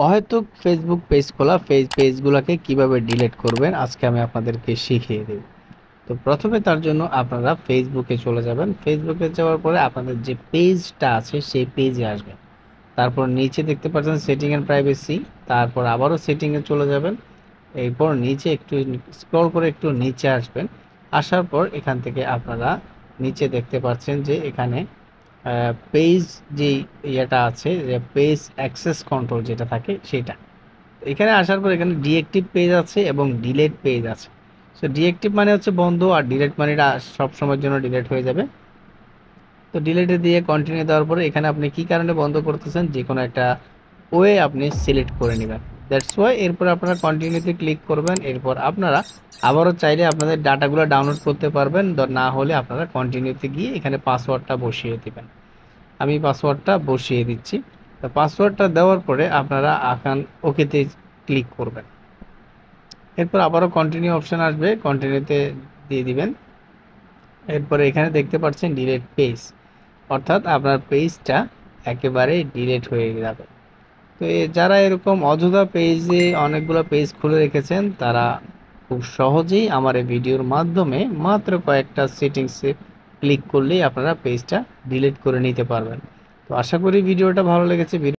অহেতুক Facebook page খোলা পেজগুলোকে কিভাবে ডিলিট করবেন আজকে আমি আপনাদেরকে শিখিয়ে দেব। তো প্রথমে তার জন্য আপনারা ফেসবুকে চলে যাবেন। ফেসবুকে যাওয়ার পরে আপনাদের যে পেজটা আছে সেই পেজে আসবেন। তারপর নিচে দেখতে পাচ্ছেন সেটিং এন্ড প্রাইভেসি, তারপর আবারও সেটিংয়ে চলে যাবেন। এরপর নিচে একটু স্ক্রল করে একটু নিচে আসবেন। আসার পর এখান থেকে আপনারা নিচে দেখতে পাচ্ছেন যে এখানে পেজ যে ইয়েটা আছে, যে পেজ অ্যাক্সেস কন্ট্রোল যেটা থাকে সেটা। এখানে আসার পর এখানে ডিএক্টিভ পেজ আছে এবং ডিলেট পেজ আছে। সো ডিএক্টিভ মানে হচ্ছে বন্ধ, আর ডিলেট মানে এটা সব সময়ের জন্য ডিলেট হয়ে যাবে। তো ডিলেটে দিয়ে কন্টিনিউ দেওয়ার পরে এখানে আপনি কি কারণে বন্ধ করতেছেন যে কোনো একটা ওয়ে আপনি সিলেক্ট করে নেবেন। That's why. এরপর আপনারা কন্টিনিউতে ক্লিক করবেন। এরপর আপনারা আবারও চাইলে আপনাদের ডাটাগুলো ডাউনলোড করতে পারবেন, না হলে আপনারা কন্টিনিউতে গিয়ে এখানে পাসওয়ার্ডটা বসিয়ে দিবেন। আমি পাসওয়ার্ডটা বসিয়ে দিচ্ছি। তো পাসওয়ার্ডটা দেওয়ার পরে আপনারা এখন ওকেতে ক্লিক করবেন। এরপর আবারও কন্টিনিউ অপশন আসবে, কন্টিনিউতে দিয়ে দিবেন। এরপরে এখানে দেখতে পাচ্ছেন ডিলিট পেজ, অর্থাৎ আপনার পেজটা একেবারে ডিলিট হয়ে যাবে। তো যারা এরকম অযথা পেজে অনেকগুলো পেজ খুলে রেখেছেন তারা খুব সহজেই আমার এই ভিডিওর মাধ্যমে মাত্র কয়েকটা সেটিংসে ক্লিক করলেই আপনারা পেজটা ডিলিট করে নিতে পারবেন। তো আশা করি ভিডিওটা ভালো লেগেছে।